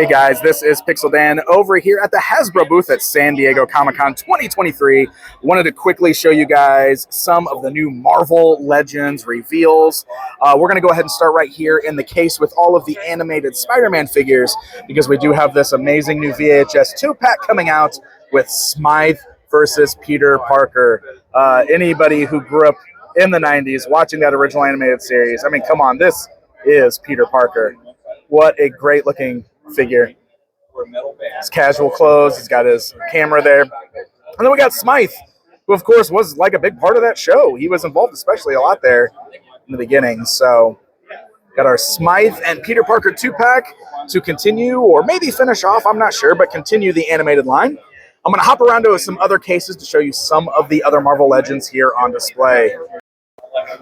Hey guys, this is Pixel Dan over here at the Hasbro booth at San Diego Comic-Con 2023. Wanted to quickly show you guys some of the new Marvel Legends reveals. We're going to go ahead and start right here in the case with all of the animated Spider-Man figures, because we do have this amazing new VHS 2-pack coming out with Smythe versus Peter Parker. Anybody who grew up in the 90s watching that original animated series, I mean, come on, this is Peter Parker. What a great looking figure. His casual clothes, he's got his camera there. And then we got Smythe, who of course was like a big part of that show. He was involved especially a lot there in the beginning. So got our Smythe and Peter Parker 2-pack to continue, or maybe finish off, I'm not sure, but continue the animated line. I'm going to hop around to some other cases to show you some of the other Marvel Legends here on display.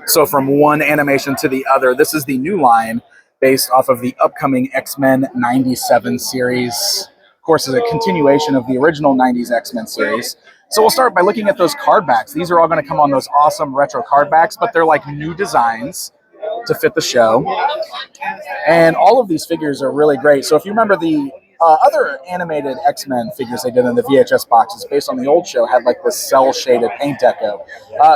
So from one animation to the other, this is the new line based off of the upcoming X-Men 97 series. Of course, is a continuation of the original 90s X-Men series. So we'll start by looking at those card backs. These are all going to come on those awesome retro card backs, but they're like new designs to fit the show. And all of these figures are really great. So if you remember the other animated X-Men figures they did in the VHS boxes based on the old show had like this cell-shaded paint deco.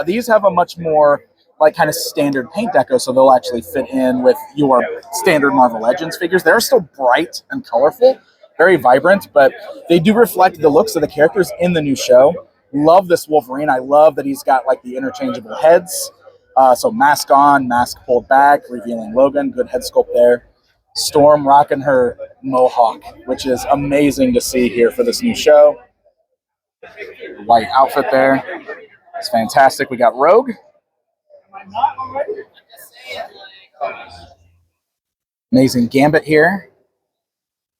These have a much more like kind of standard paint deco, so they'll actually fit in with your standard Marvel Legends figures. They're still bright and colorful, very vibrant, but they do reflect the looks of the characters in the new show. Love this Wolverine. I love that he's got like the interchangeable heads. So mask on, mask pulled back, revealing Logan. Good head sculpt there. Storm rocking her mohawk, which is amazing to see here for this new show. White outfit there. It's fantastic. We got Rogue. Amazing Gambit here.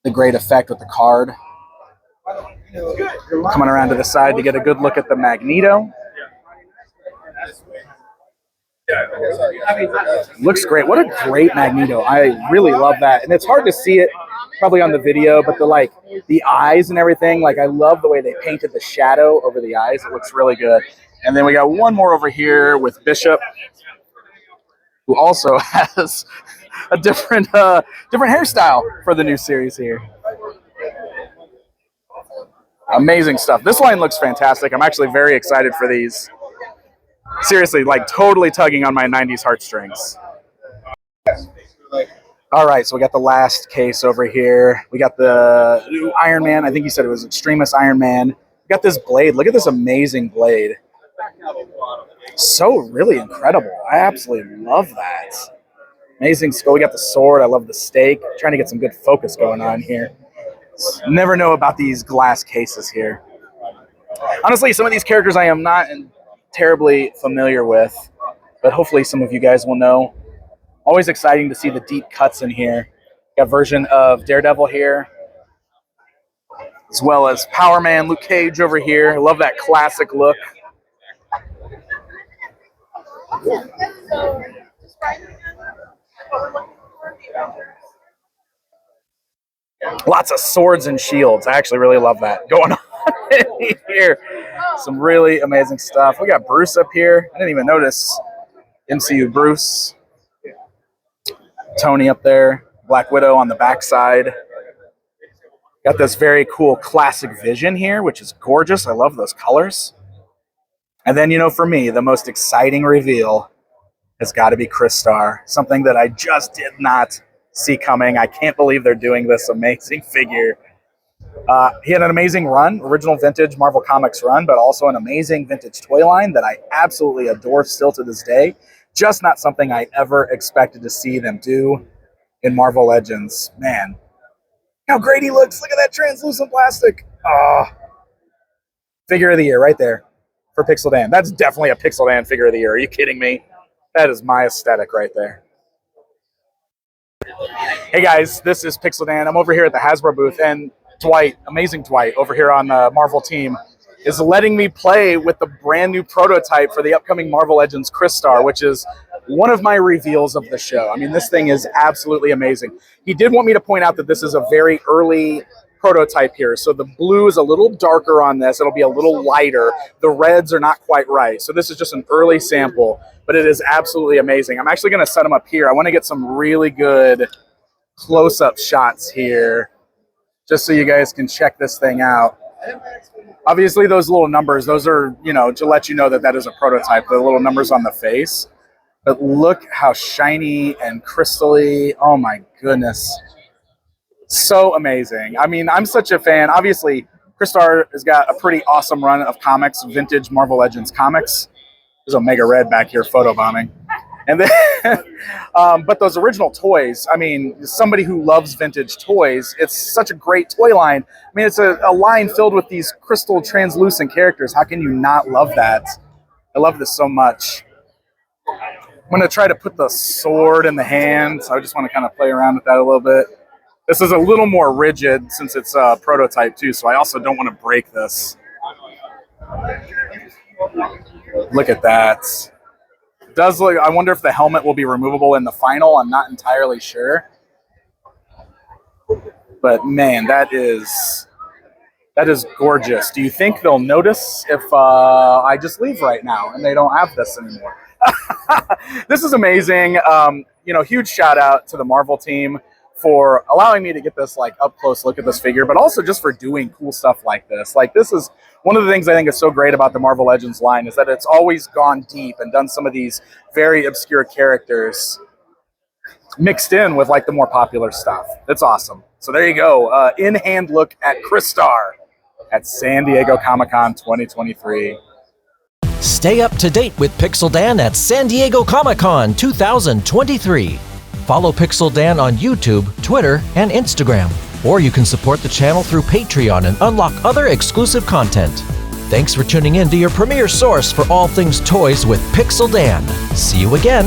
The great effect with the card. Coming around to the side to get a good look at the Magneto. Looks great. What a great Magneto. I really love that. And it's hard to see it probably on the video, but the eyes and everything, like I love the way they painted the shadow over the eyes. It looks really good. And then we got one more over here with Bishop, who also has a different hairstyle for the new series here. Amazing stuff. This line looks fantastic. I'm actually very excited for these. Seriously, like totally tugging on my 90s heartstrings. All right, so we got the last case over here. We got the new Iron Man. I think you said it was Extremis Iron Man. We got this blade. Look at this amazing blade. So really incredible. I absolutely love that. Amazing skull. We got the sword. I love the stake. Trying to get some good focus going on here. Never know about these glass cases here. Honestly, some of these characters I am not terribly familiar with, but hopefully some of you guys will know. Always exciting to see the deep cuts in here. Got a version of Daredevil here, as well as Power Man, Luke Cage over here. I love that classic look. Lots of swords and shields. I actually really love that going on here. Some really amazing stuff. We got Bruce up here. I didn't even notice MCU Bruce. Tony up there. Black Widow on the backside. Got this very cool classic Vision here, which is gorgeous. I love those colors. And then, you know, for me, the most exciting reveal has got to be Starr. Something that I just did not see coming. I can't believe they're doing this amazing figure. He had an amazing run, original vintage Marvel Comics run, but also an amazing vintage toy line that I absolutely adore still to this day. Just not something I ever expected to see them do in Marvel Legends. Man, how great he looks. Look at that translucent plastic. Oh, figure of the year right there for Pixel Dan. That's definitely a Pixel Dan figure of the year. Are you kidding me? That is my aesthetic right there. Hey guys, this is Pixel Dan. I'm over here at the Hasbro booth, and Dwight, amazing Dwight, over here on the Marvel team, is letting me play with the brand new prototype for the upcoming Marvel Legends Starr, which is one of my reveals of the show. I mean, this thing is absolutely amazing. He did want me to point out that this is a very early prototype here. So the blue is a little darker on this. It'll be a little lighter. The reds are not quite right. So this is just an early sample, but it is absolutely amazing. I'm actually going to set them up here. I want to get some really good close-up shots here just so you guys can check this thing out. Obviously, those little numbers, those are, you know, to let you know that that is a prototype, the little numbers on the face. But look how shiny and crystally. Oh my goodness. So amazing. I mean, I'm such a fan. Obviously, Starr has got a pretty awesome run of comics, vintage Marvel Legends comics. There's Omega Red back here photobombing. And then, but those original toys, I mean, somebody who loves vintage toys, it's such a great toy line. I mean, it's a line filled with these crystal translucent characters. How can you not love that? I love this so much. I'm going to try to put the sword in the hand. So I just want to kind of play around with that a little bit. This is a little more rigid since it's a prototype too, so I also don't want to break this. Look at that. It does look, I wonder if the helmet will be removable in the final. I'm not entirely sure. But man, that is gorgeous. Do you think they'll notice if I just leave right now and they don't have this anymore? This is amazing. You know, huge shout out to the Marvel team for allowing me to get this like up close look at this figure, but also just for doing cool stuff like this. Like, this is one of the things I think is so great about the Marvel Legends line, is that it's always gone deep and done some of these very obscure characters mixed in with like the more popular stuff. It's awesome. So there you go. In-hand look at Starr at San Diego Comic-Con 2023. Stay up to date with Pixel Dan at San Diego Comic-Con 2023. Follow Pixel Dan on YouTube, Twitter, and Instagram. Or you can support the channel through Patreon and unlock other exclusive content. Thanks for tuning in to your premier source for all things toys with Pixel Dan. See you again.